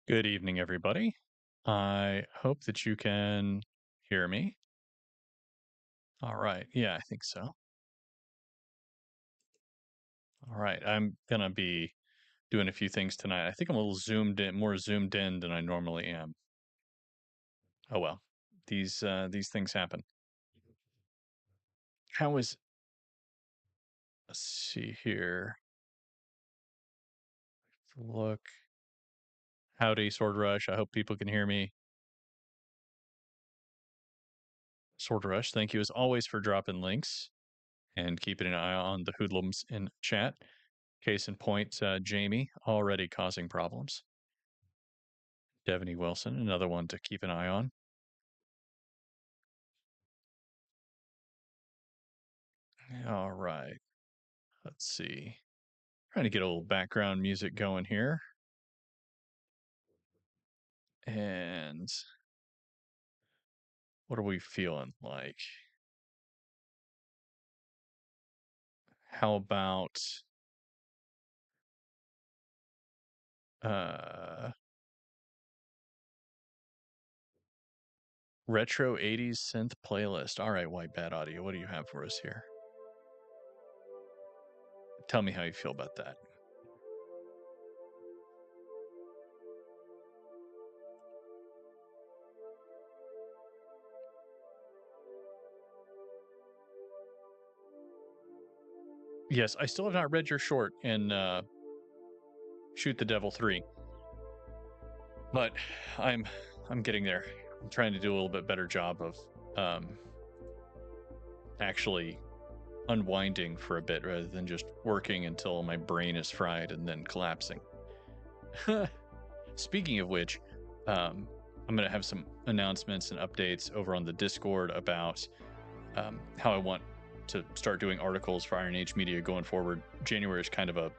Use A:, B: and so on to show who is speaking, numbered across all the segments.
A: Good evening, everybody. I hope that you can hear me. All right. Yeah, I think so. All right. I'm going to be doing a few things tonight. I think I'm a little zoomed in, more zoomed in than I normally am. Oh well. These things happen. How is Let's see here. Look. Howdy, Sword Rush. I hope people can hear me. Sword Rush, thank you as always for dropping links and keeping an eye on the hoodlums in chat. Case in point, Jamie already causing problems. Devaney Wilson, another one to keep an eye on. All right. Let's see. Trying to get a little background music going here. And what are we feeling like? How about uh retro 80s synth playlist? All right, White Bad Audio, what do you have for us here? Tell me how you feel about that. Yes, I still have not read your short in Shoot the Devil 3. But I'm getting there. I'm trying to do a little bit better job of actually unwinding for a bit rather than just working until my brain is fried and then collapsing. Speaking of which, I'm going to have some announcements and updates over on the Discord about how I want to start doing articles for IronAge Media going forward. January is kind of a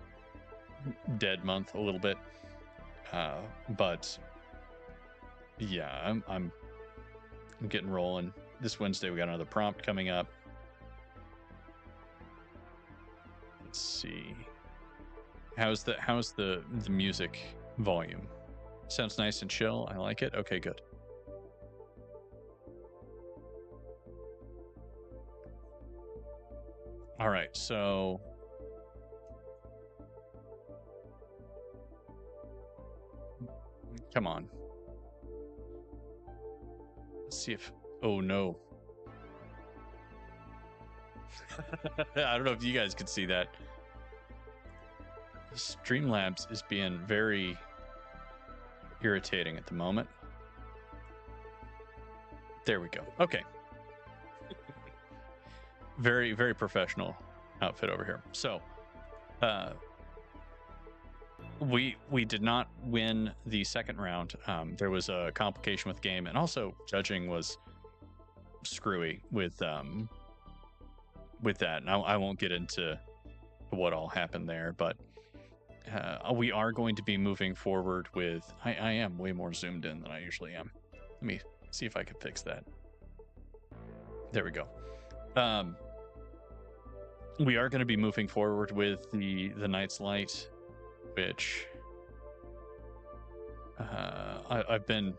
A: dead month a little bit, but yeah, I'm getting rolling. This Wednesday we got another prompt coming up. Let's see. How's the music volume? Sounds nice and chill. I like it. Okay, good. All right, so come on. Let's see if oh no. I don't know if you guys could see that. Streamlabs is being very irritating at the moment. There we go. Okay. Very, very professional outfit over here. So, we did not win the second round. There was a complication with game, and also judging was screwy with that. And I won't get into what all happened there, but we are going to be moving forward with. I am way more zoomed in than I usually am. Let me see if I can fix that. There we go. We are going to be moving forward with the Night's Light, which I've been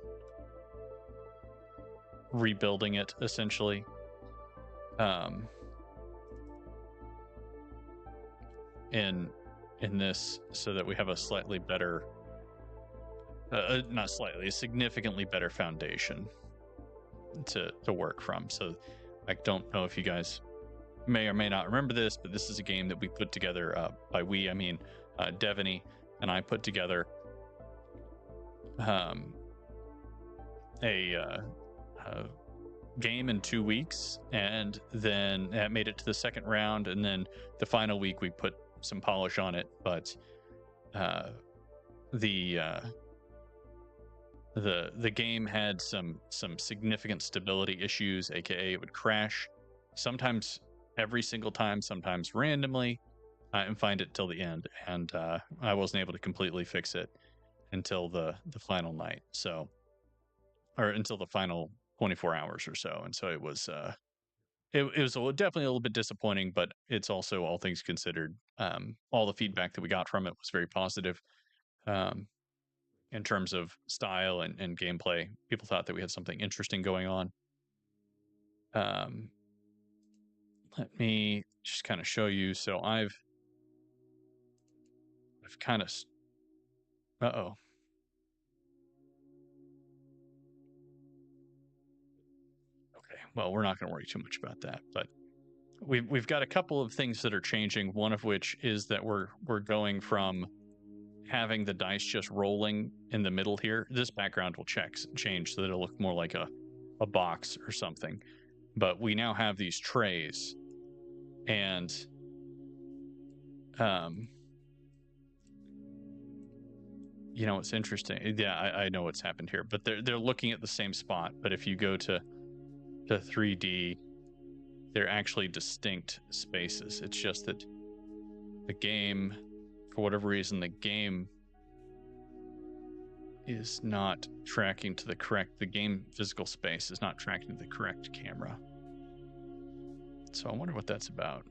A: rebuilding it essentially. In this, so that we have a slightly better, not slightly, a significantly better foundation to work from. So I don't know if you guys may or may not remember this, but this is a game that we put together. By we, I mean Devaney and I put together a game in 2 weeks, and then that made it to the second round, and then the final week we put some polish on it. But the game had some significant stability issues, aka it would crash sometimes every single time, sometimes randomly, and find it till the end. And I wasn't able to completely fix it until the final night, so or until the final 24 hours or so. And so it was definitely a little bit disappointing, but it's also, all things considered, all the feedback that we got from it was very positive. in terms of style and gameplay. People thought that we had something interesting going on. Let me just kind of show you. So I've kind of, uh-oh. Okay, well, we're not going to worry too much about that, but we've got a couple of things that are changing. One of which is that we're going from having the dice just rolling in the middle here. This background will change so that it'll look more like a box or something. But we now have these trays, and you know, it's interesting. Yeah, I know what's happened here, but they're looking at the same spot. But if you go to 3D, they're actually distinct spaces. It's just that the game, for whatever reason, the game is not tracking to the correct, the game physical space is not tracking to the correct camera. So I wonder what that's about.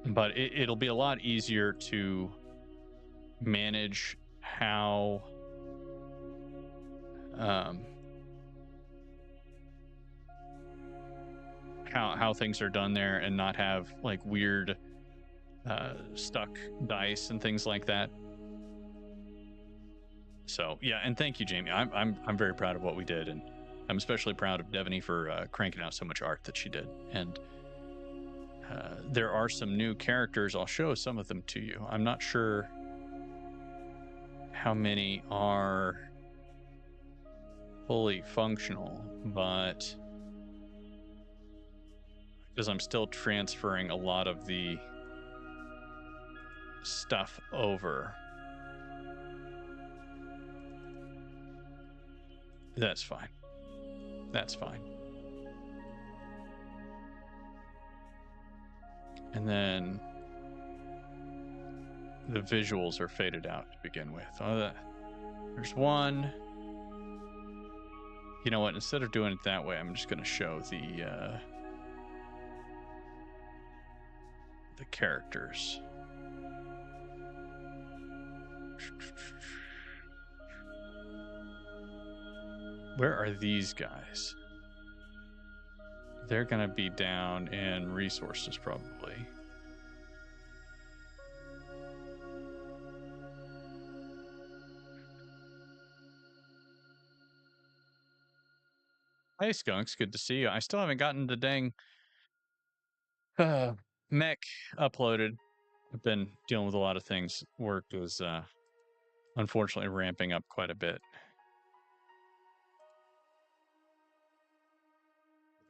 A: But it'll be a lot easier to manage how things are done there and not have like weird stuck dice and things like that. So yeah, and thank you, Jamie. I'm very proud of what we did, and I'm especially proud of Devaney for cranking out so much art that she did. And there are some new characters. I'll show some of them to you. I'm not sure how many are fully functional, but because I'm still transferring a lot of the stuff over. That's fine. That's fine. And then the visuals are faded out to begin with. There's one. You know what? Instead of doing it that way, I'm just going to show the characters. Where are these guys? They're going to be down in resources, probably. Hey, Skunks. Good to see you. I still haven't gotten the dang mech uploaded. I've been dealing with a lot of things. Work was unfortunately ramping up quite a bit.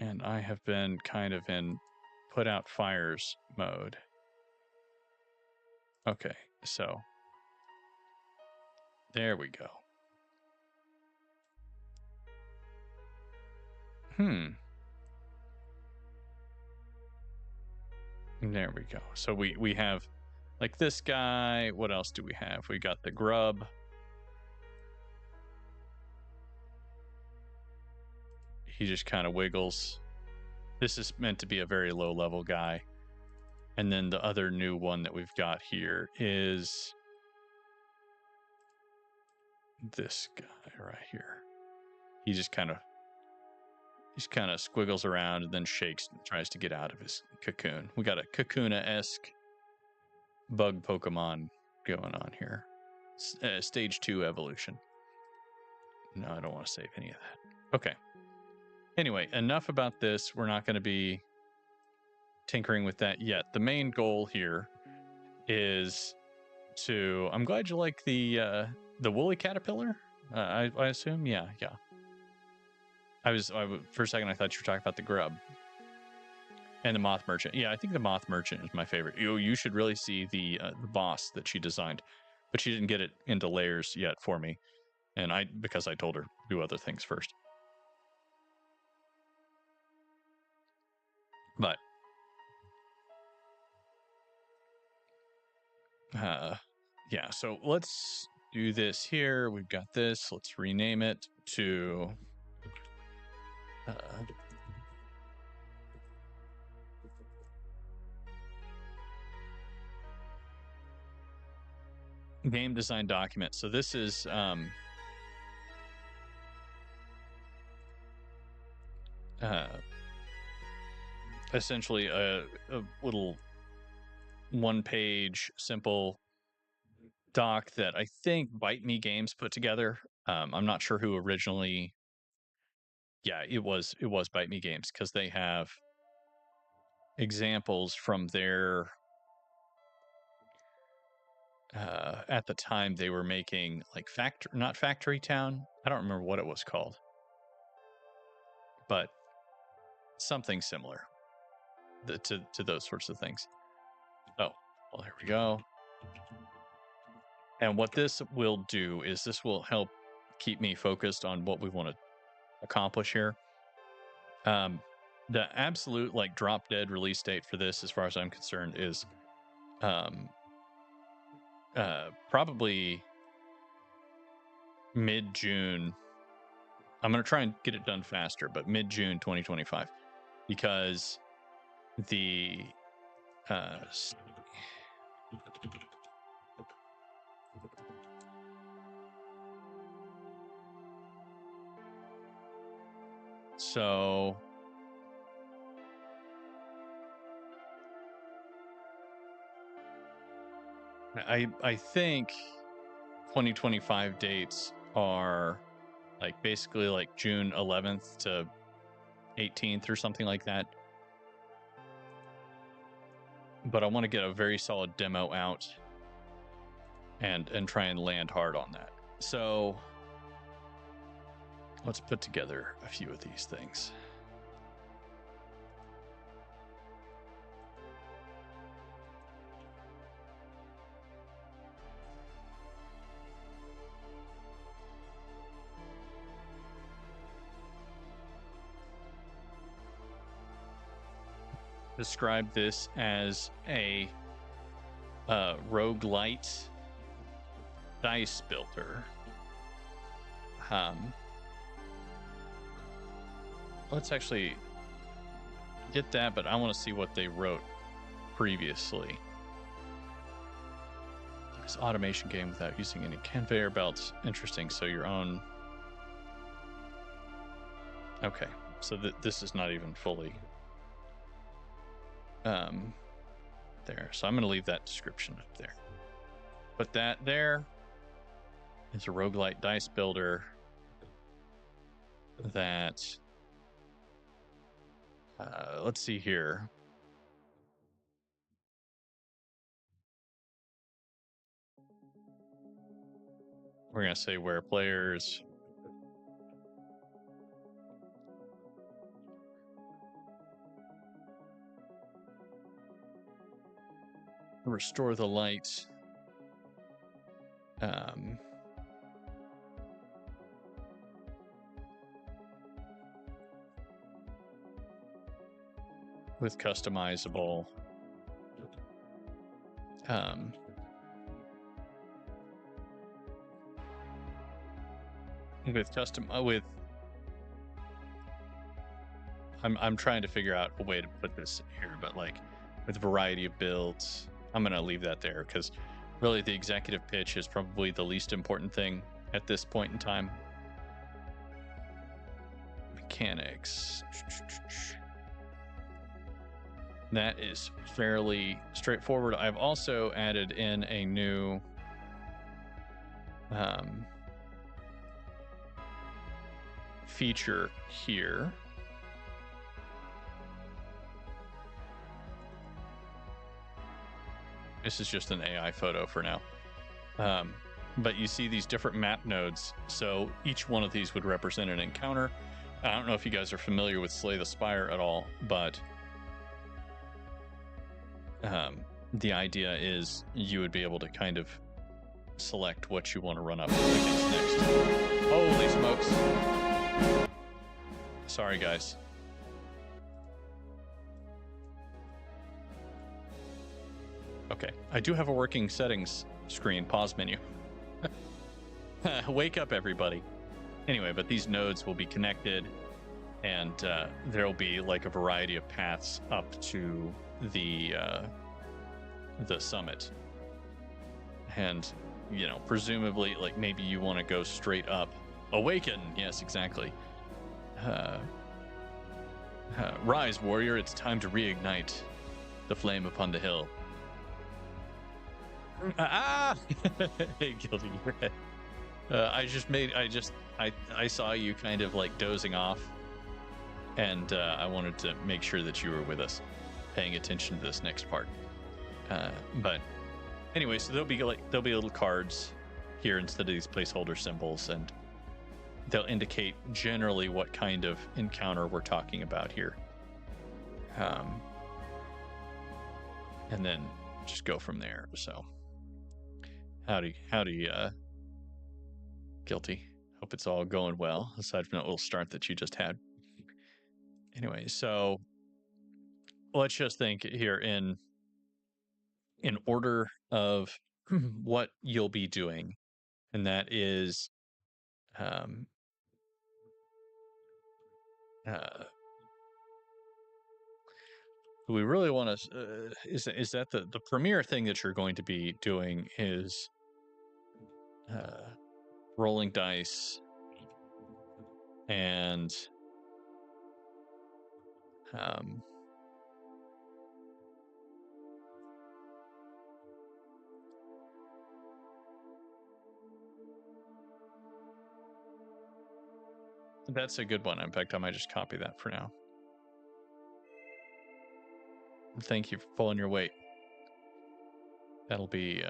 A: And I have been kind of in put out fires mode. Okay, so there we go. There we go. So we have like this guy. What else do we have? We got the grub. He just kind of wiggles. This is meant to be a very low level guy. And then the other new one that we've got here is this guy right here. He just kind of squiggles around and then shakes and tries to get out of his cocoon. We got a Kakuna-esque bug Pokemon going on here. Stage 2 evolution. No, I don't want to save any of that. Okay. Anyway, enough about this. We're not going to be tinkering with that yet. The main goal here is to... I'm glad you like the woolly caterpillar. I assume, yeah. For a second I thought you were talking about the grub and the moth merchant. Yeah, I think the moth merchant is my favorite. You should really see the boss that she designed, but she didn't get it into layers yet for me, and because I told her to do other things first. But yeah, so let's do this here. We've got this. Let's rename it to game design document. So this is essentially a little one-page simple doc that I think Bite Me Games put together. I'm not sure who originally. Yeah, it was Bite Me Games, because they have examples from their at the time they were making like not Factory Town. I don't remember what it was called, but something similar to those sorts of things. Oh, well, there we go. And what this will do is this will help keep me focused on what we want to accomplish here. The absolute like drop dead release date for this, as far as I'm concerned, is probably mid-June. I'm going to try and get it done faster, but mid-June 2025, because the so I think 2025 dates are like basically like June 11th to 18th or something like that. But I want to get a very solid demo out and try and land hard on that. So let's put together a few of these things. Describe this as a roguelite dice builder. Let's actually get that, but I want to see what they wrote previously. This automation game without using any conveyor belts. Interesting. So your own. Okay, so this is not even fully there. So I'm going to leave that description up there. Put that there. It's a roguelite dice builder that let's see here. We're going to say where players restore the light. With customizable I'm trying to figure out a way to put this here, but like with a variety of builds. I'm going to leave that there because really the executive pitch is probably the least important thing at this point in time. Mechanics. That is fairly straightforward. I've also added in a new feature here. This is just an AI photo for now. But you see these different map nodes. So each one of these would represent an encounter. I don't know if you guys are familiar with Slay the Spire at all, but the idea is you would be able to kind of select what you want to run up against next. Holy smokes. Sorry, guys. Okay, I do have a working settings screen, pause menu. Wake up, everybody. Anyway, but these nodes will be connected, and there'll be like a variety of paths up to the summit. And presumably, like, maybe you want to go straight up. Awaken. Yes, exactly. Rise, warrior. It's time to reignite the flame upon the hill. Hey, guilty. I saw you kind of like dozing off, and I wanted to make sure that you were with us, paying attention to this next part. But anyway, so there'll be little cards here instead of these placeholder symbols, and they'll indicate generally what kind of encounter we're talking about here. And then just go from there. So howdy, guilty. Hope it's all going well, aside from that little start that you just had. Anyway, so let's just think here in order of what you'll be doing, and that is we really want to is that the premier thing that you're going to be doing is rolling dice and that's a good one. In fact, I might just copy that for now. Thank you for pulling your weight. That'll be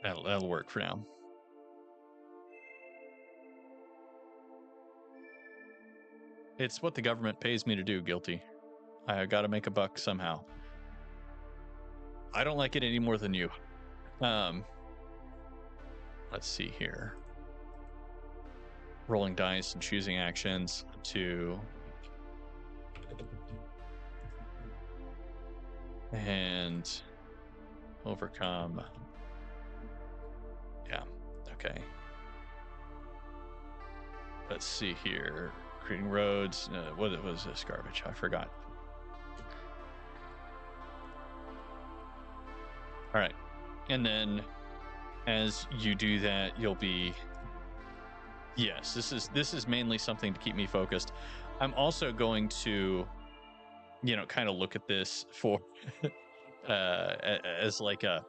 A: that'll work for now. It's what the government pays me to do, guilty. I got to make a buck somehow. I don't like it any more than you. Let's see here. Rolling dice and choosing actions to and overcome. Yeah, okay. Let's see here. Creating roads. What was this garbage? I forgot. All right. And then as you do that, you'll be... Yes, this is mainly something to keep me focused. I'm also going to, kind of look at this for as like a,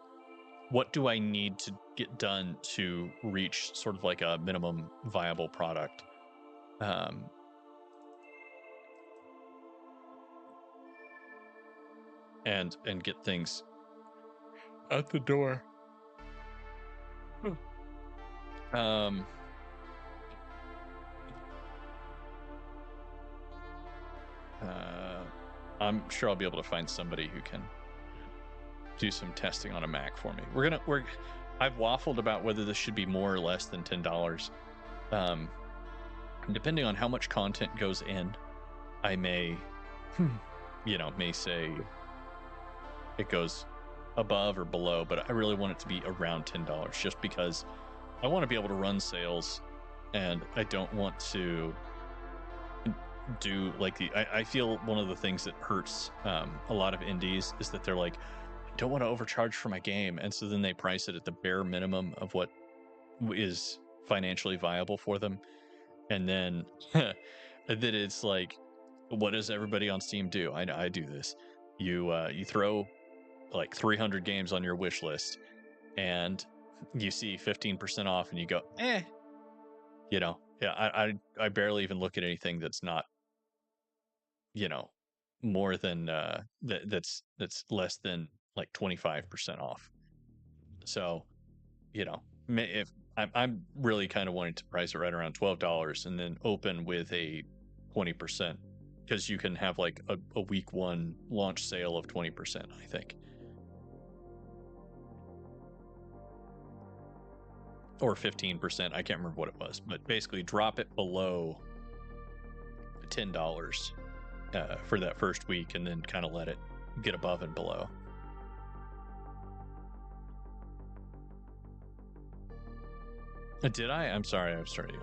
A: what do I need to get done to reach sort of like a minimum viable product? And get things out the door. I'm sure I'll be able to find somebody who can do some testing on a Mac for me. I've waffled about whether this should be more or less than $10. Depending on how much content goes in, I may, may say it goes above or below, but I really want it to be around $10 just because I want to be able to run sales, and I don't want to do like I feel one of the things that hurts a lot of indies is that they're like, I don't want to overcharge for my game, and so then they price it at the bare minimum of what is financially viable for them, and then that it's like, what does everybody on Steam do? I do this. You throw like 300 games on your wish list, and you see 15% off, and you go, I barely even look at anything that's not, more than that's less than like 25% off. So, if I'm really kind of wanting to price it right around $12 and then open with a 20%, because you can have like a week one launch sale of 20%, I think. Or 15%, I can't remember what it was, but basically drop it below $10 for that first week, and then kind of let it get above and below. Did I? I'm sorry, I've started.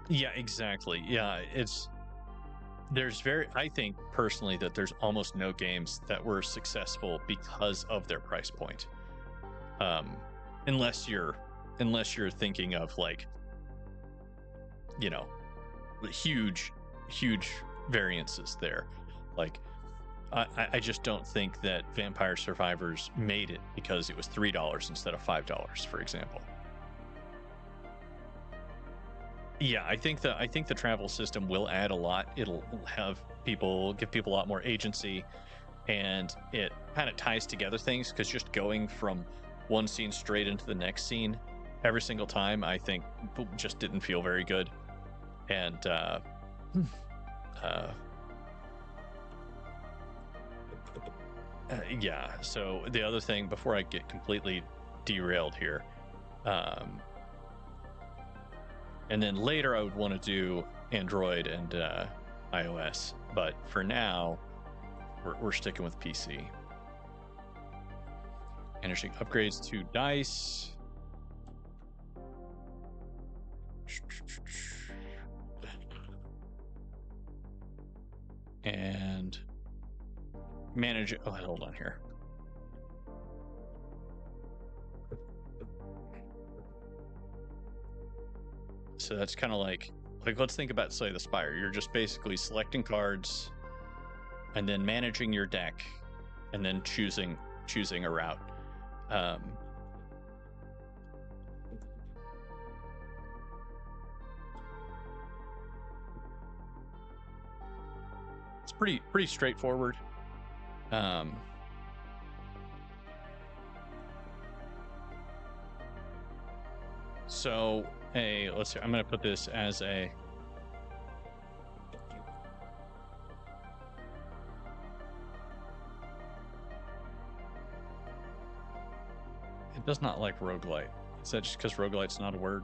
A: Yeah, exactly. Yeah, I think personally that there's almost no games that were successful because of their price point. Unless you're thinking of like, you know, huge variances there. Like I just don't think that Vampire Survivors made it because it was $3 instead of $5, for example. Yeah, I think the travel system will add a lot. It'll give people a lot more agency, and it kind of ties together things, because just going from one scene straight into the next scene every single time, I think just didn't feel very good. And yeah, so the other thing, before I get completely derailed here, and then later I would want to do Android and iOS, but for now we're sticking with PC. Managing upgrades to dice. And manage. Oh, hold on here. So that's kind of like let's think about Slay the Spire. You're just basically selecting cards and then managing your deck and then choosing a route. It's pretty straightforward. So let's see, I'm going to put this as a it does not like roguelite. Is that just because roguelite's not a word?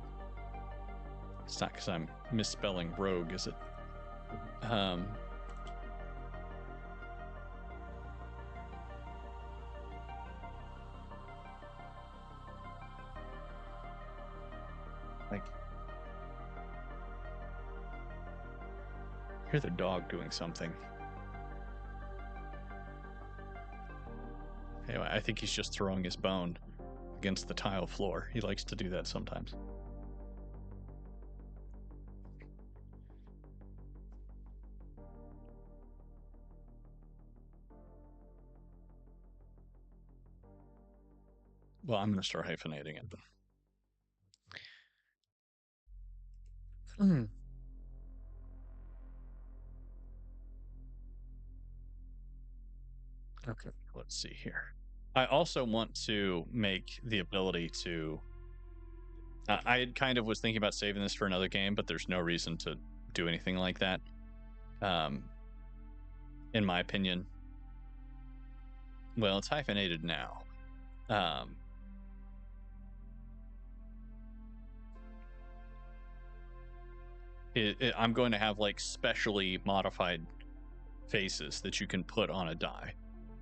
A: It's not because I'm misspelling rogue, is it? Like, I hear the dog doing something. Anyway, I think he's just throwing his bone against the tile floor. He likes to do that sometimes. Well, I'm going to start hyphenating it. Okay, let's see here. I also want to make the ability to... I kind of was thinking about saving this for another game, but there's no reason to do anything like that. In my opinion. Well, it's hyphenated now. I'm going to have like specially modified faces that you can put on a die,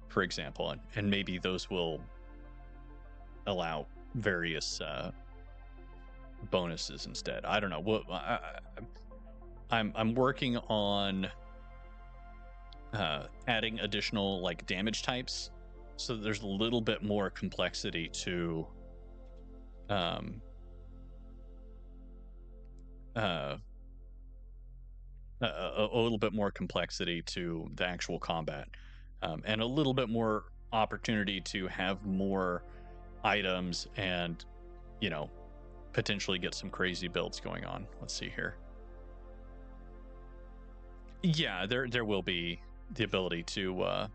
A: for example, and maybe those will allow various bonuses instead. I don't know. Well, I'm working on adding additional like damage types, so there's a little bit more complexity to a little bit more complexity to the actual combat, and a little bit more opportunity to have more items and, you know, potentially get some crazy builds going on. Let's see here. Yeah, there will be the ability to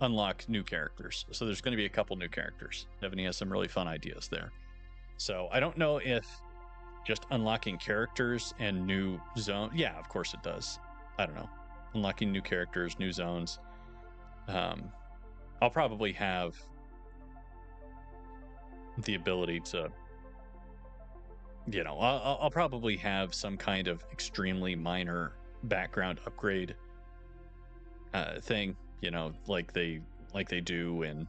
A: unlock new characters. So there's going to be a couple new characters. Devaney has some really fun ideas there. So I don't know if just unlocking characters and new zone. Yeah, of course it does. I don't know. Unlocking new characters, new zones. I'll probably have the ability to, you know, I'll probably have some kind of extremely minor background upgrade thing, you know, like they do in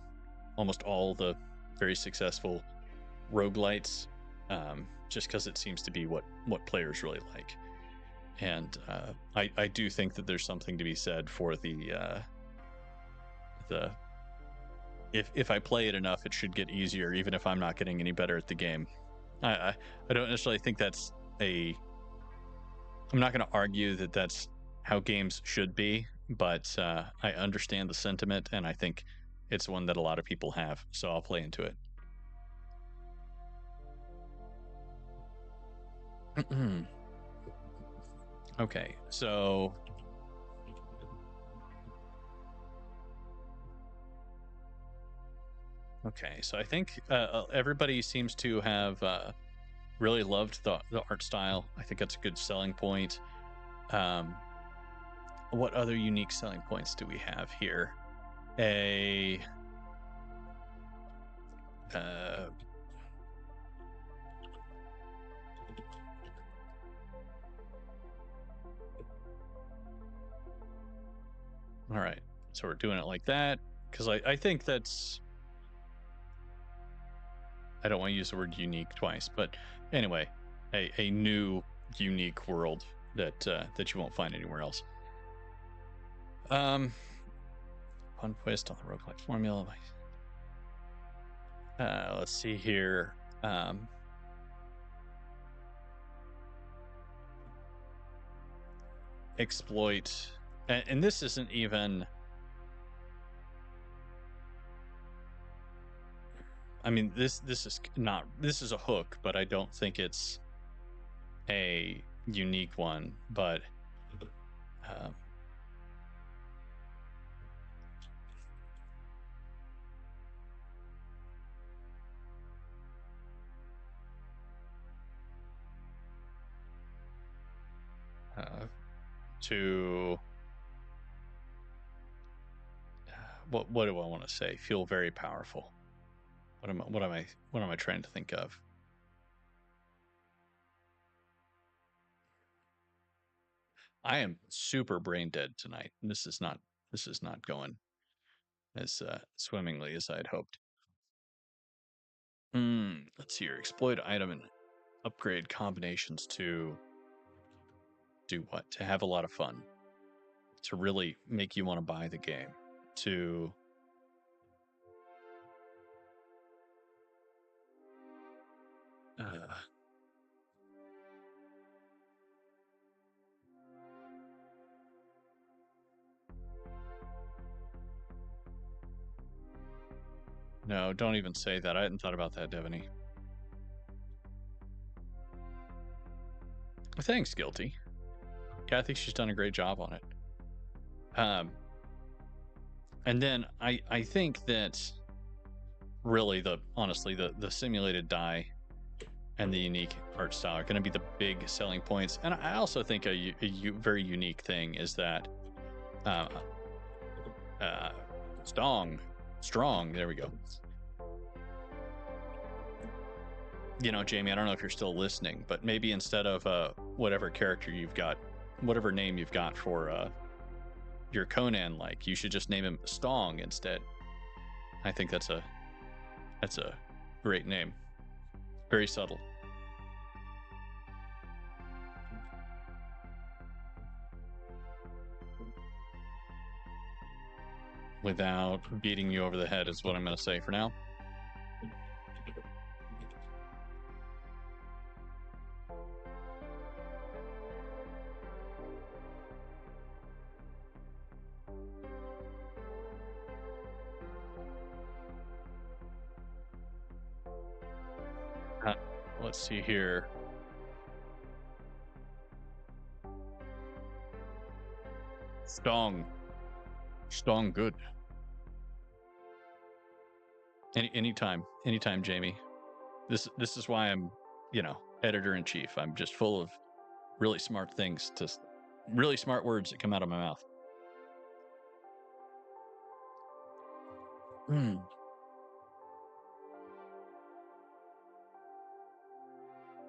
A: almost all the very successful roguelites, just because it seems to be what players really like. And I do think that there's something to be said for the if I play it enough, it should get easier, even if I'm not getting any better at the game. I don't necessarily think that's a. I'm not going to argue that that's how games should be, but I understand the sentiment, and I think it's one that a lot of people have. So I'll play into it. Okay, so I think everybody seems to have really loved the art style. I think that's a good selling point. What other unique selling points do we have here? All right, so we're doing it like that because I think that's. I don't want to use the word unique twice, but anyway, a new unique world that you won't find anywhere else. Fun twist on the roguelike formula. Let's see here. Exploit, and this isn't even. I mean, this is not. This is a hook, but I don't think it's a unique one. But to what do I want to say? Feel very powerful. What am I trying to think of? I am super brain dead tonight. This is not going as swimmingly as I'd hoped. Let's see here. Exploit item and upgrade combinations to do what? To have a lot of fun. To really make you want to buy the game. To no, don't even say that. I hadn't thought about that, Devaney. Thanks, Guilty. Yeah, I think she's done a great job on it. And then I think that really honestly the simulated die and the unique art style are going to be the big selling points. And I also think a very unique thing is that strong. There we go. You know, Jamie, I don't know if you're still listening, but maybe instead of whatever character you've got, whatever name you've got for your Conan, like, you should just name him Stong instead. I think that's a great name. Very subtle. Without beating you over the head is what I'm going to say for now. Let's see here. Stong good. Anytime, Jamie. This is why I'm, editor-in-chief. I'm just full of really smart things, really smart words that come out of my mouth.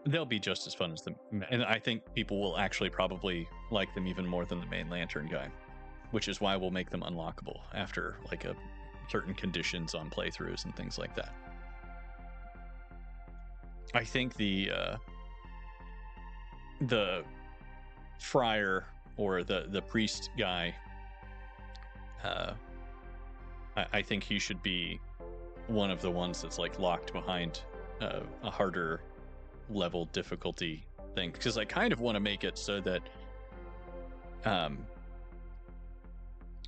A: They'll be just as fun as them, and I think people will actually probably like them even more than the main lantern guy, which is why we'll make them unlockable after like a certain conditions on playthroughs and things like that. I think the friar or the priest guy, I think he should be one of the ones that's like locked behind a harder level difficulty thing, because I kind of want to make it so that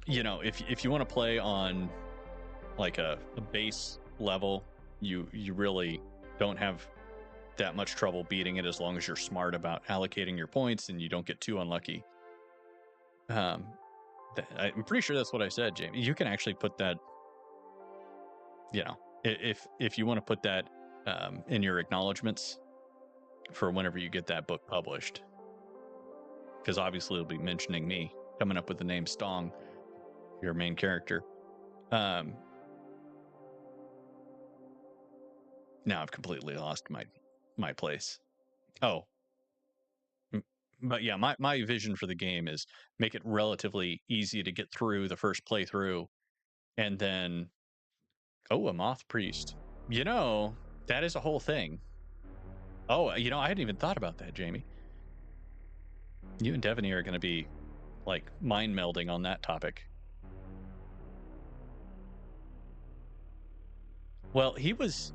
A: you know, if you want to play on like a base level, you really don't have that much trouble beating it as long as you're smart about allocating your points and you don't get too unlucky. I'm pretty sure that's what I said, Jamie. You can actually put that, you know, if you want to put that in your acknowledgments for whenever you get that book published, because obviously it'll be mentioning me coming up with the name Stong, your main character. Now I've completely lost my place. Oh, but yeah, my vision for the game is make it relatively easy to get through the first playthrough, and then a moth priest. You know, that is a whole thing. Oh, you know, I hadn't even thought about that, Jamie. You and Devaney are going to be like mind melding on that topic. Well, he was.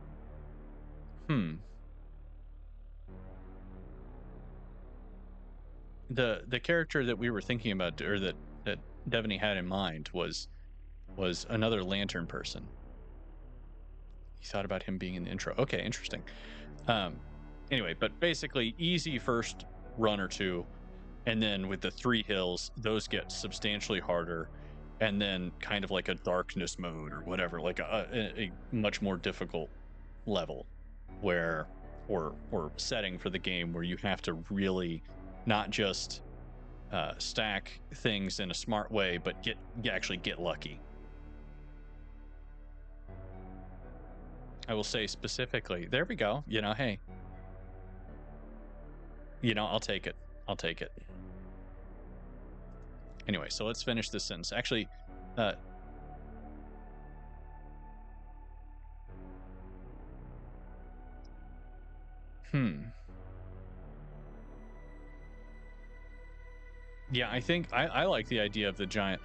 A: The character that we were thinking about, or that Devaney had in mind, was another lantern person. You thought about him being in the intro. Okay, interesting. Anyway, but basically easy first run or two, and then with the 3 hills, those get substantially harder, and then kind of like a darkness mode or whatever, like a much more difficult level where or setting for the game where you have to really not just stack things in a smart way, but actually get lucky. I will say specifically, there we go. You know, hey, you know, I'll take it. I'll take it. Anyway, so let's finish this sentence. Actually, yeah, I think I like the idea of the giant.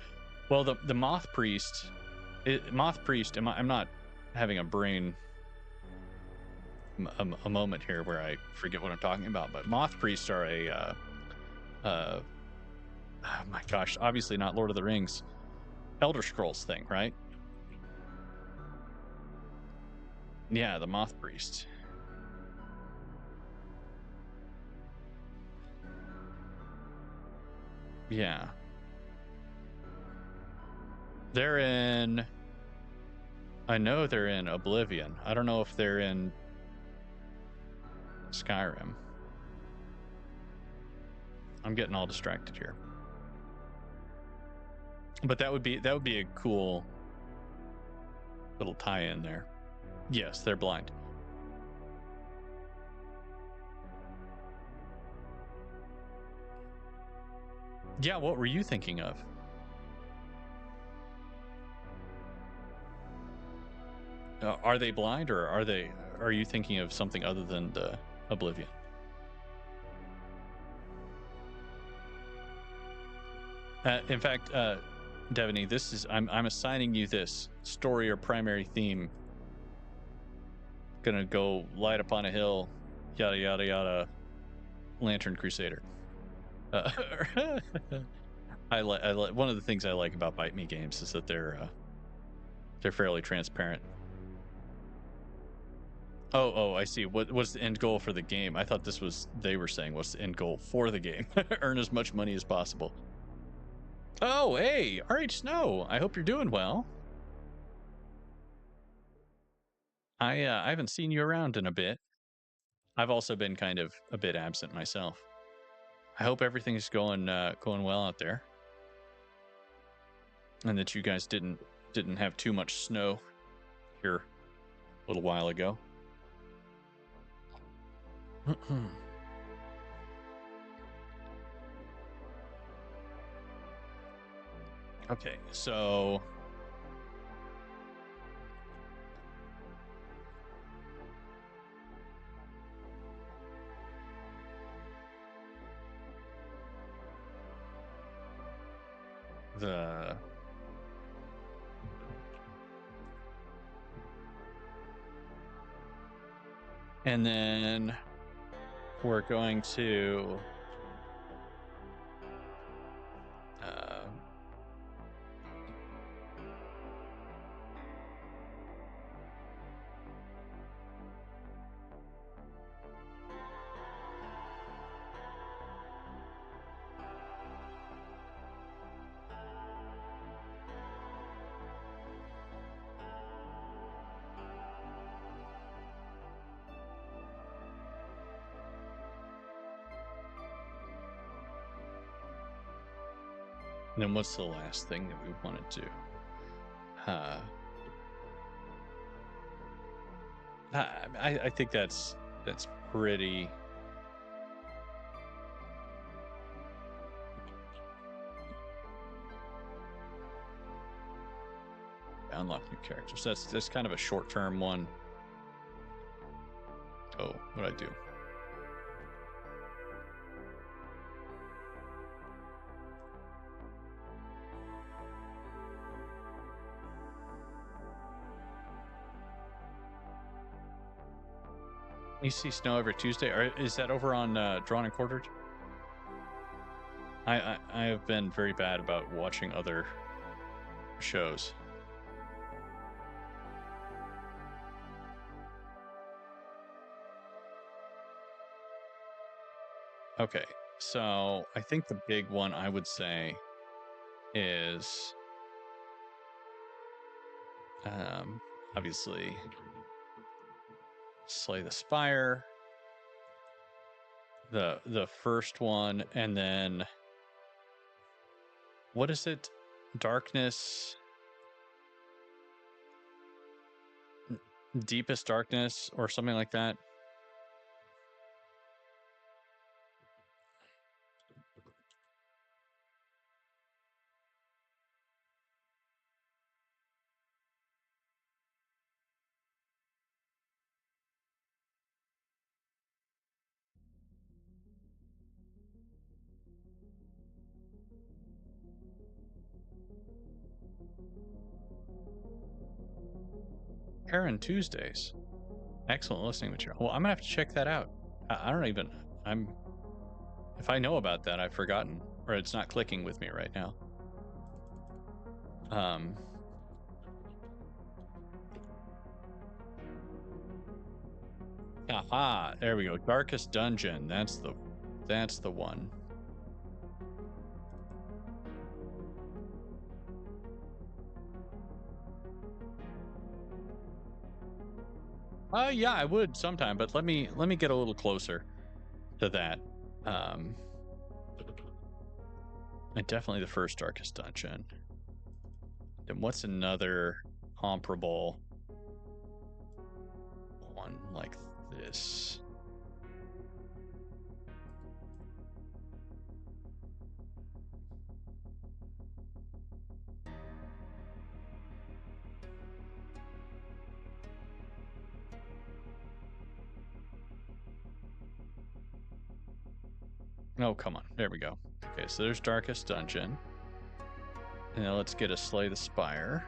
A: Well, the moth priest, I'm not having a brain a moment here where I forget what I'm talking about, but moth priests are oh my gosh, obviously not Lord of the Rings, Elder Scrolls thing, right? Yeah, the moth priest. Yeah. They're in, I know they're in Oblivion. I don't know if they're in Skyrim. I'm getting all distracted here. But that would be a cool little tie-in there. Yes, they're blind. Yeah, what were you thinking of? Are they blind, or are you thinking of something other than the Oblivion? In fact, Devaney, this is I'm assigning you this story or primary theme. Gonna go light upon a hill, yada yada yada, Lantern Crusader. I like one of the things I like about Bite Me games is that they're fairly transparent. Oh, I see. What's the end goal for the game? I thought this was, they were saying, what's the end goal for the game? Earn as much money as possible. Oh, hey, RH Snow. I hope you're doing well. I haven't seen you around in a bit. I've also been kind of a bit absent myself. I hope everything's going well out there, and that you guys didn't have too much snow here a little while ago. Okay, so the and then we're going to and then what's the last thing that we want to do? I think that's pretty. Unlock new characters. That's kind of a short-term one. Oh, what'd I do? You see snow every Tuesday, or is that over on Drawn and Quartered? I have been very bad about watching other shows. Okay, so I think the big one I would say is obviously Slay the Spire, the first one, and then what is it? Darkness, Deepest Darkness, or something like that. Aaron Tuesdays. Excellent listening material. Well, I'm gonna have to check that out. I don't even. If I know about that, I've forgotten, or it's not clicking with me right now. Aha! There we go. Darkest Dungeon. That's the one. Yeah, I would sometime, but let me get a little closer to that. And definitely the first Darkest Dungeon. Then what's another comparable one like this? Oh, come on. There we go. Okay, so there's Darkest Dungeon. And now let's get a Slay the Spire.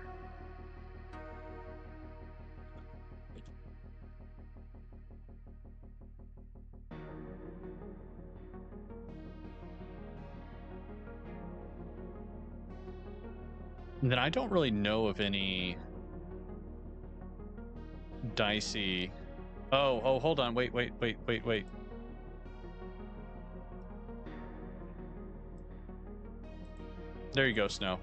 A: And then I don't really know of any dicey. Oh, hold on. Wait. There you go, Snow.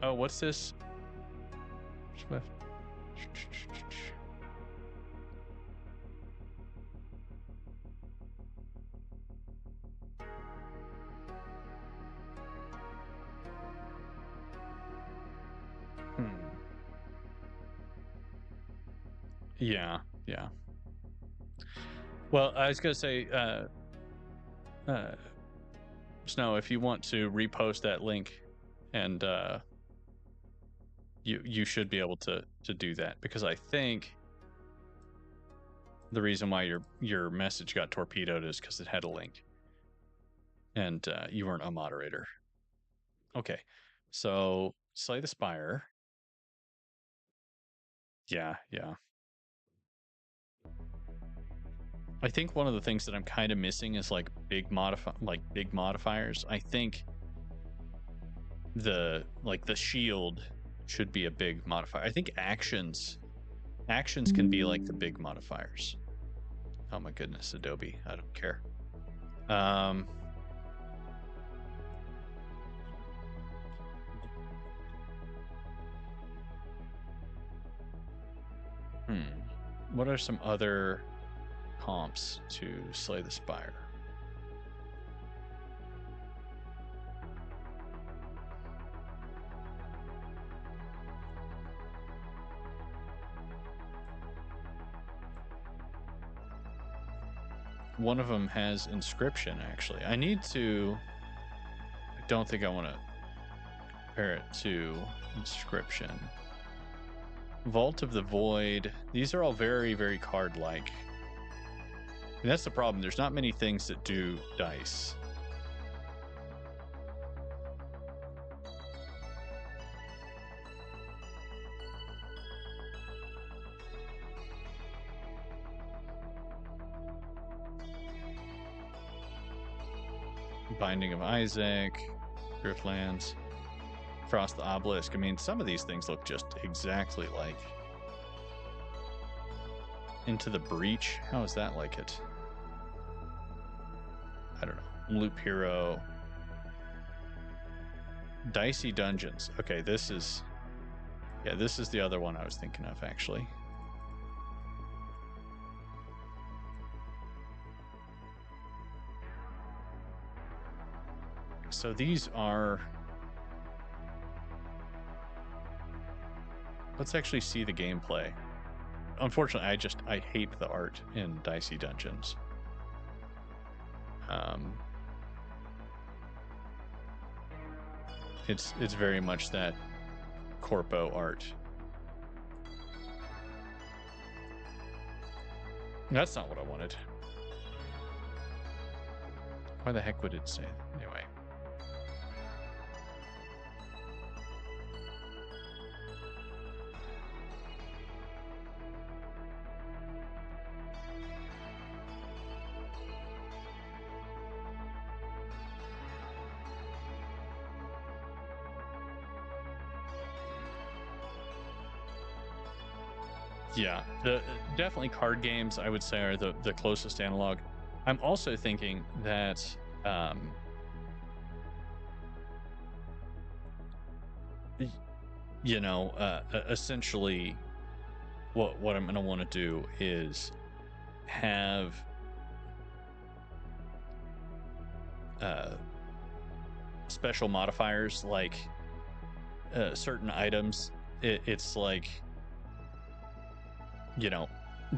A: Oh, what's this? Swift. Yeah. Well, I was gonna say, Snow, if you want to repost that link and you should be able to do that, because I think the reason why your message got torpedoed is because it had a link, and you weren't a moderator. Okay, so Slay the Spire. Yeah. I think one of the things that I'm kind of missing is like big modifiers. I think the shield should be a big modifier. I think actions can be like the big modifiers. Oh my goodness, Adobe, I don't care. What are some other comps to Slay the Spire? One of them has inscription, actually. I don't think I want to compare it to inscription. Vault of the Void. These are all very, very card-like. And that's the problem. There's not many things that do dice. Binding of Isaac, Driftlands, Frost the Obelisk. I mean, some of these things look just exactly like Into the Breach. How is that like it? I don't know. Loop Hero. Dicey Dungeons. Okay, this is the other one I was thinking of, actually. So these are... Let's actually see the gameplay. Unfortunately, I hate the art in Dicey Dungeons. It's very much that corpo art. That's not what I wanted. Why the heck would it say that? Anyway. Yeah, definitely card games, I would say, are the closest analog. I'm also thinking that essentially what I'm going to want to do is have special modifiers, like certain items. It's like,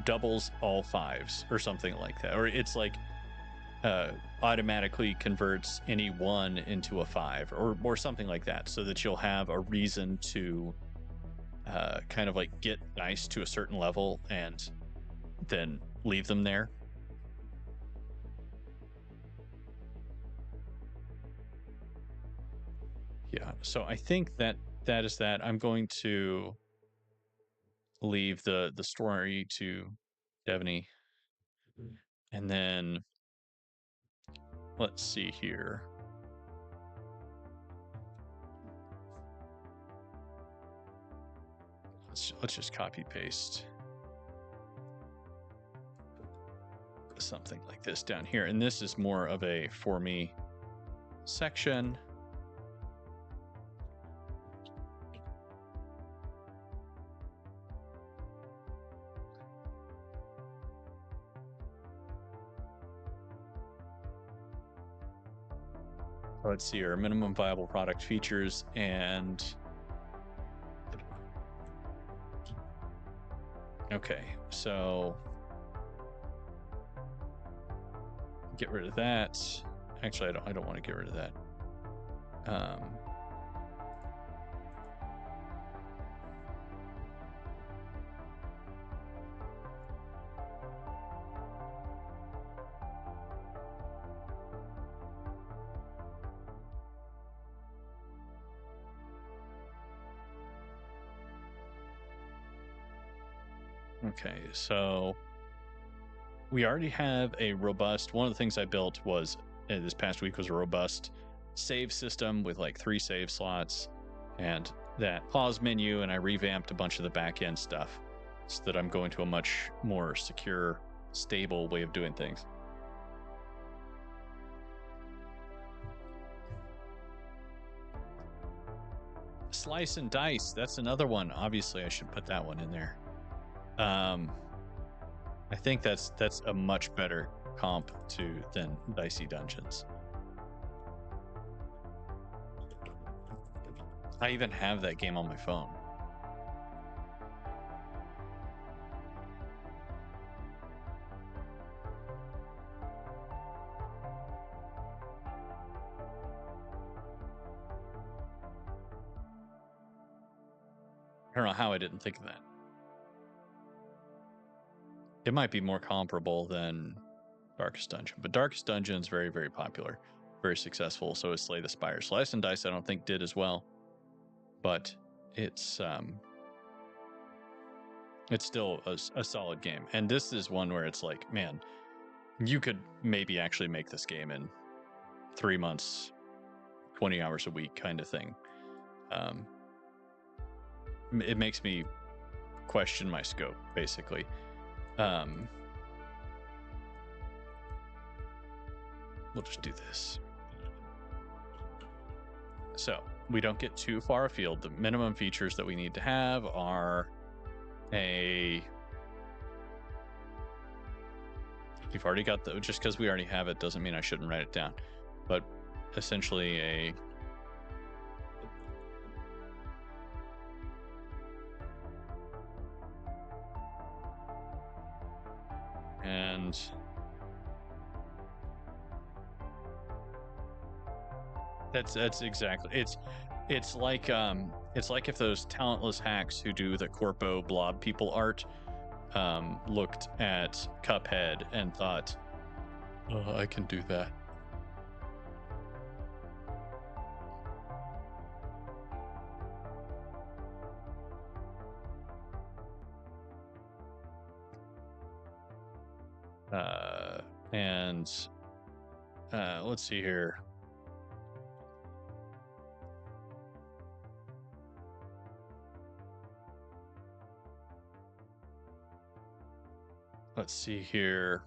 A: doubles all fives or something like that, or it's like automatically converts any one into a five, or something like that, so that you'll have a reason to kind of like get dice to a certain level and then leave them there. Yeah, so I think that is that. I'm going to leave the story to Devaney, and then let's see here. Let's just copy paste something like this down here, and this is more of a for me section. Let's see here, minimum viable product features, and okay, so get rid of that. Actually, I don't want to get rid of that. Okay, so we already have a robust. One of the things I built was this past week was a robust save system with like 3 save slots and that pause menu, and I revamped a bunch of the back end stuff so that I'm going to a much more secure, stable way of doing things. Slice and dice, that's another one. Obviously, I should put that one in there. I think that's a much better comp than Dicey Dungeons. I even have that game on my phone. I don't know how I didn't think of that. It might be more comparable than Darkest Dungeon, but Darkest Dungeon is very, very popular, very successful. So is Slay the Spire. Slice and Dice, I don't think did as well, but it's still a solid game. And this is one where it's like, man, you could maybe actually make this game in 3 months, 20 hours a week kind of thing. It makes me question my scope, basically. We'll just do this. So we don't get too far afield. The minimum features that we need to have are we've already got the, just because we already have it doesn't mean I shouldn't write it down, but essentially and that's exactly, it's like if those talentless hacks who do the corpo blob people art looked at Cuphead and thought, oh, I can do that. And let's see here. Let's see here.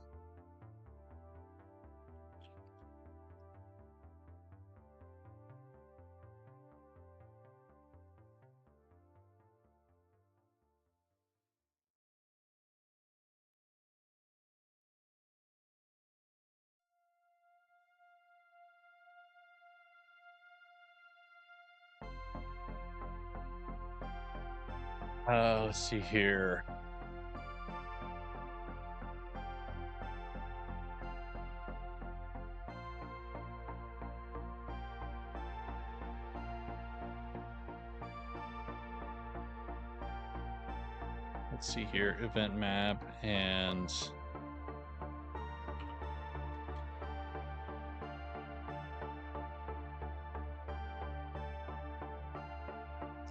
A: Let's see here. Let's see here, event map and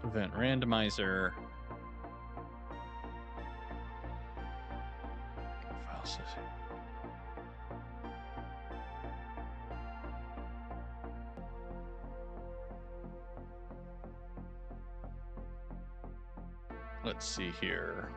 A: event randomizer. File system. Let's see here.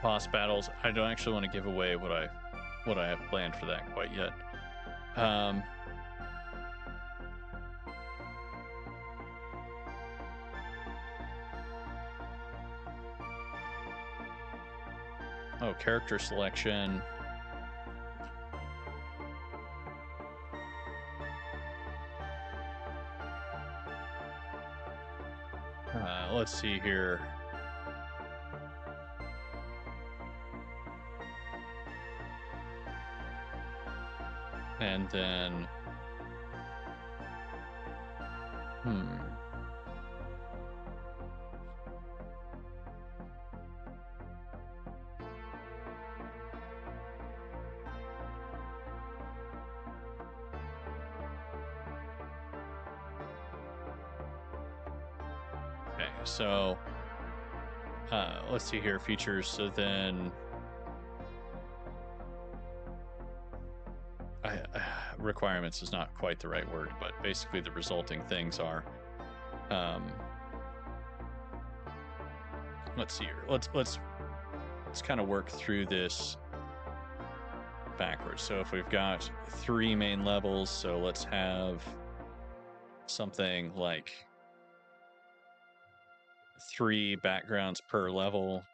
A: Boss battles. I don't actually want to give away what I have planned for that quite yet. Oh, character selection. let's see here. And then, okay, so let's see here, features. So then requirements is not quite the right word, but basically the resulting things are, let's see here. Let's kind of work through this backwards. So if we've got 3 main levels, so let's have something like 3 backgrounds per level.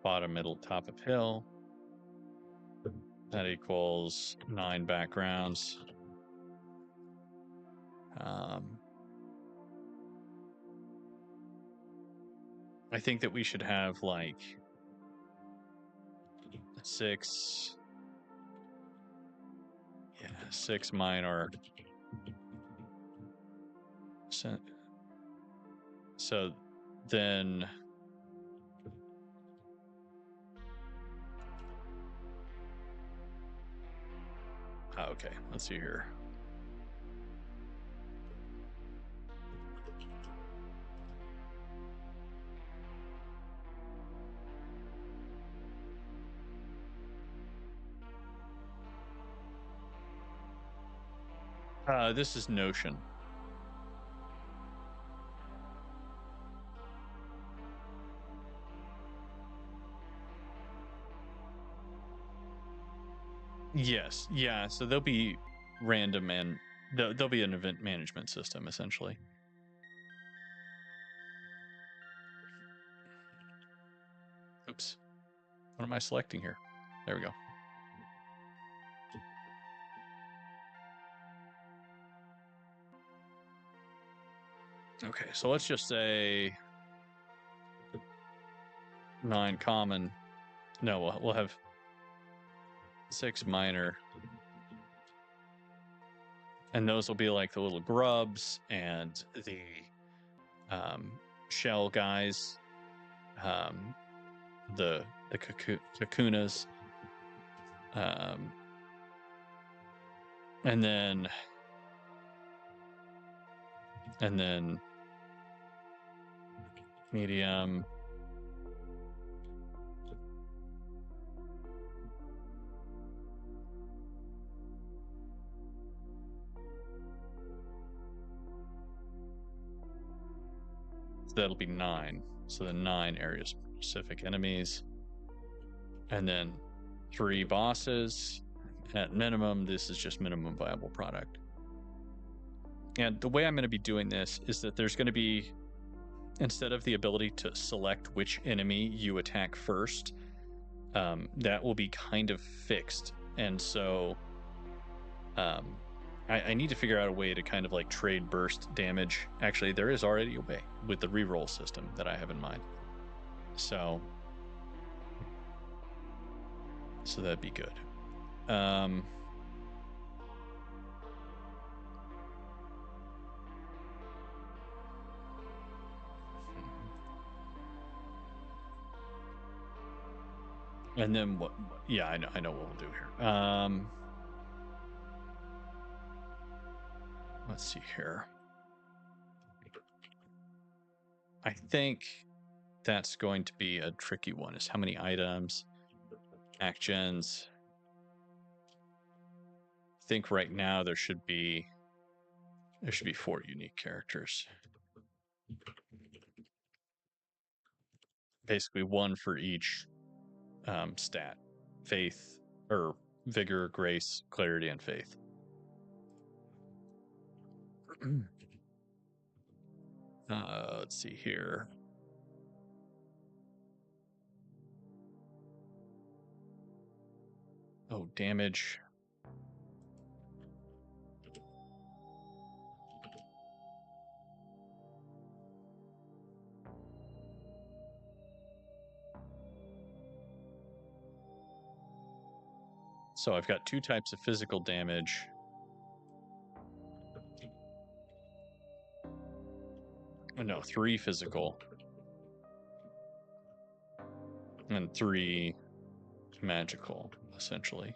A: Bottom, middle, top of hill. That equals 9 backgrounds. I think that we should have like 6 minor. So then okay, let's see here. This is Notion. Yes, yeah. So they'll be random, and they'll be an event management system essentially. Oops, what am I selecting here? There we go. Okay, so let's just say 9 common. No, we'll have 6 minor, and those will be like the little grubs and the shell guys, the kakunas, and then medium. So that'll be 9. So the 9 area specific enemies, and then 3 bosses at minimum. This is just minimum viable product. And the way I'm going to be doing this is that there's going to be, instead of the ability to select which enemy you attack first, that will be kind of fixed. And so I need to figure out a way to kind of like trade burst damage. Actually, there is already a way with the reroll system that I have in mind. So that'd be good. And then what? Yeah, I know what we'll do here. Let's see here. I think that's going to be a tricky one. Is how many items, actions. I think right now there should be 4 unique characters. Basically, 1 for each stat: faith, or vigor, grace, clarity, and faith. Let's see here. Oh, damage. So I've got 2 types of physical damage. No, 3 physical. And 3 magical, essentially.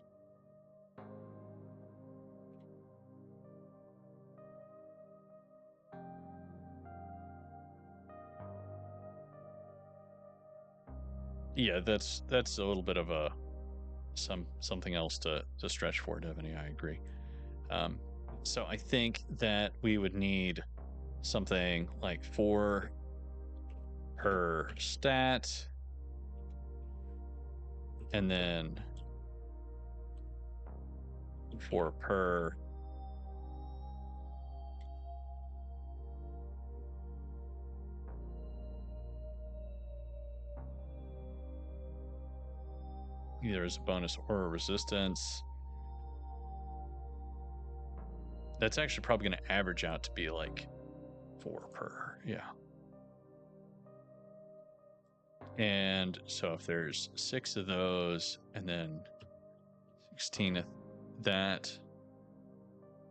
A: Yeah, that's a little bit of a something else to stretch for, Devaney. I agree. So I think that we would need something like 4 per stat, and then 4 per either as a bonus or a resistance. That's actually probably going to average out to be like 4 per, yeah. And so if there's 6 of those and then 16 of that,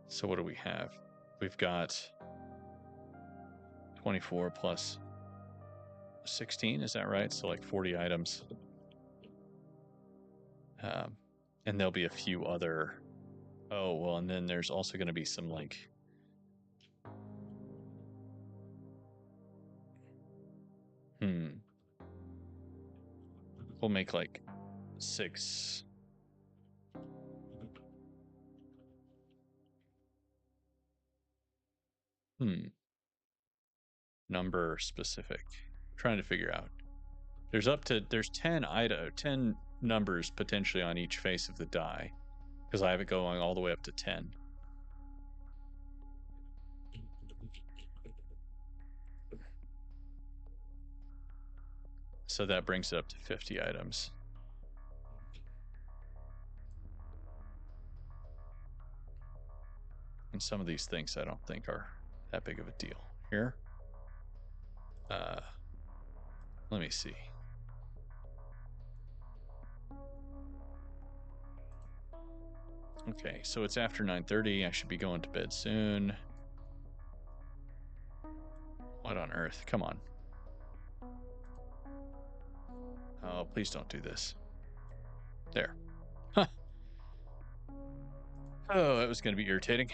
A: so what do we have? We've got 24 plus 16, is that right? So like 40 items. And there'll be a few other. Oh, well, and then there's also going to be some like. We'll make like 6. Number specific. Trying to figure out. There's 10 numbers potentially on each face of the die, because I have it going all the way up to 10. So that brings it up to 50 items. And some of these things I don't think are that big of a deal. Here. Let me see. Okay, so it's after 9:30. I should be going to bed soon. What on earth? Come on. Oh, please don't do this. There. Huh. Oh, that was going to be irritating.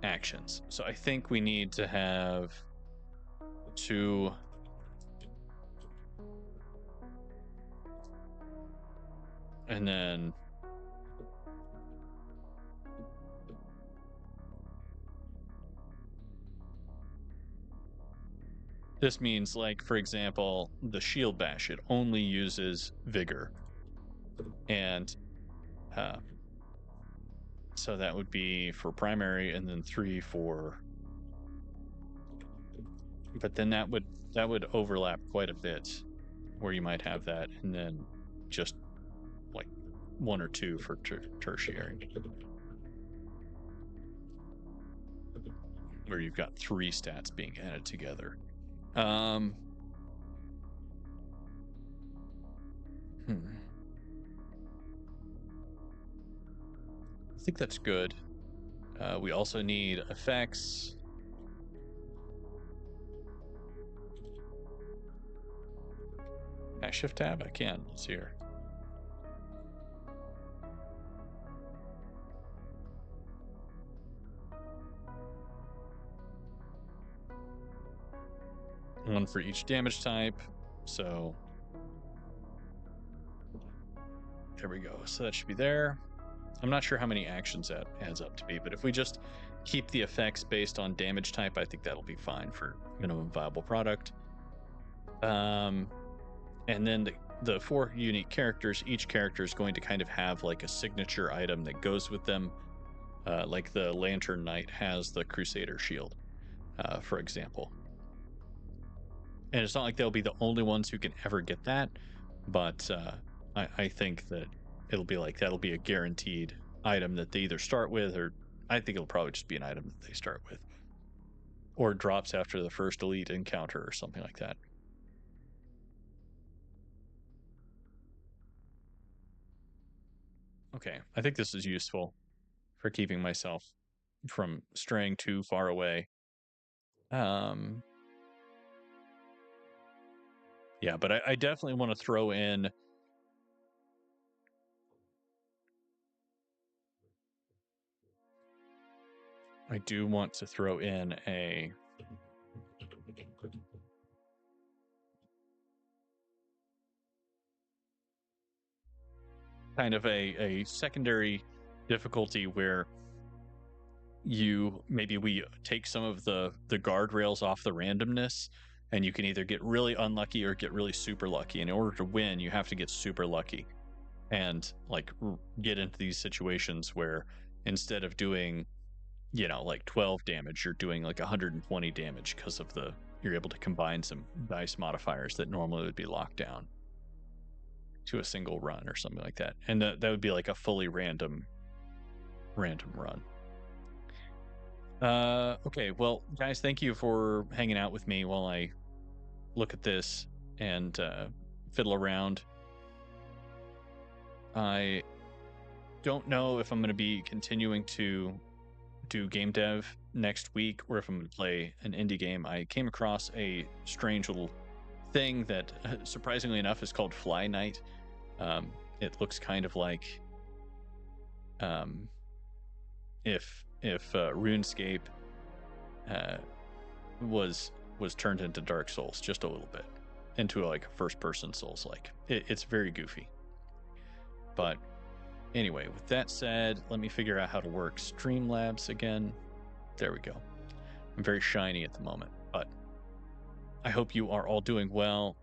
A: Actions. So I think we need to have 2. And then this means, like, for example, the shield bash, it only uses vigor. And so that would be for primary, and then 3 for. But then that would overlap quite a bit, where you might have that, and then just like 1 or 2 for tertiary, where you've got 3 stats being added together. I think that's good. We also need effects. Can I shift tab? I can. Let's see here. One for each damage type. So there we go. So that should be there. I'm not sure how many actions that adds up to be, but if we just keep the effects based on damage type, I think that'll be fine for minimum viable product. And then the 4 unique characters, each character is going to kind of have like a signature item that goes with them. Like the Lantern Knight has the Crusader shield, for example. And it's not like they'll be the only ones who can ever get that, but I think that it'll be like that'll be a guaranteed item that they either start with, or I think it'll probably just be an item that they start with, or it drops after the first elite encounter or something like that. Okay, I think this is useful for keeping myself from straying too far away. Um, yeah, but I definitely want to throw in. I do want to throw in a kind of a secondary difficulty where we take some of the guardrails off the randomness, and you can either get really unlucky or get really super lucky. In order to win, you have to get super lucky and like get into these situations where instead of doing like 12 damage, you're doing like 120 damage because of the you're able to combine some dice modifiers that normally would be locked down to a single run or something like that, and that would be like a fully random run. Okay, well, guys, thank you for hanging out with me while I look at this and fiddle around. I don't know if I'm going to be continuing to do game dev next week or if I'm going to play an indie game. I came across a strange little thing that, surprisingly enough, is called Fly Night. It looks kind of like if RuneScape was turned into Dark Souls just a little bit, into like a first-person Souls like. It's very goofy. But anyway, with that said, let me figure out how to work Streamlabs again. There we go. I'm very shiny at the moment, but I hope you are all doing well.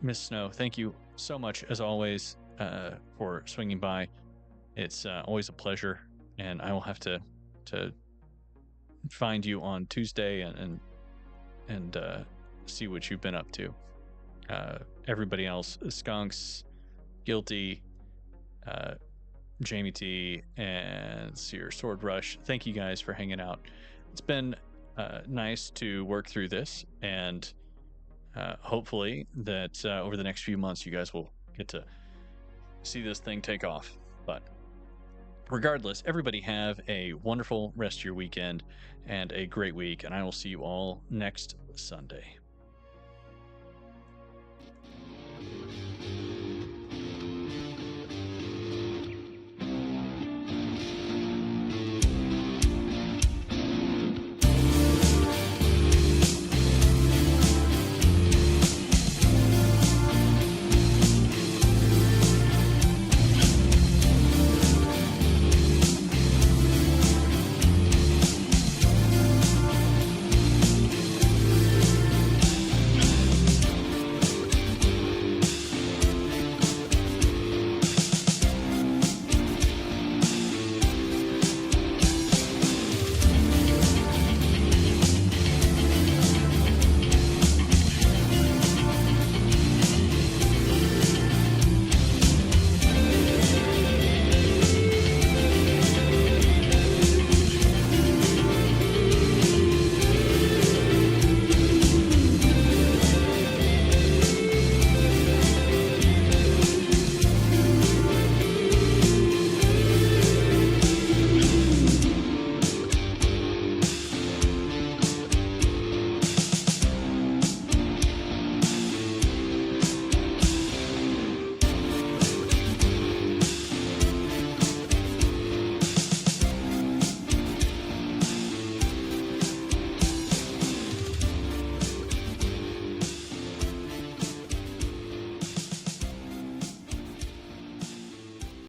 A: Miss Snow, thank you so much as always for swinging by. It's always a pleasure, and I will have to find you on Tuesday and see what you've been up to. Everybody else, Skunks, Guilty, Jamie T, and Seer Sword Rush, thank you guys for hanging out. It's been nice to work through this, and hopefully that over the next few months you guys will get to see this thing take off. But regardless, everybody have a wonderful rest of your weekend and a great week, and I will see you all next Sunday.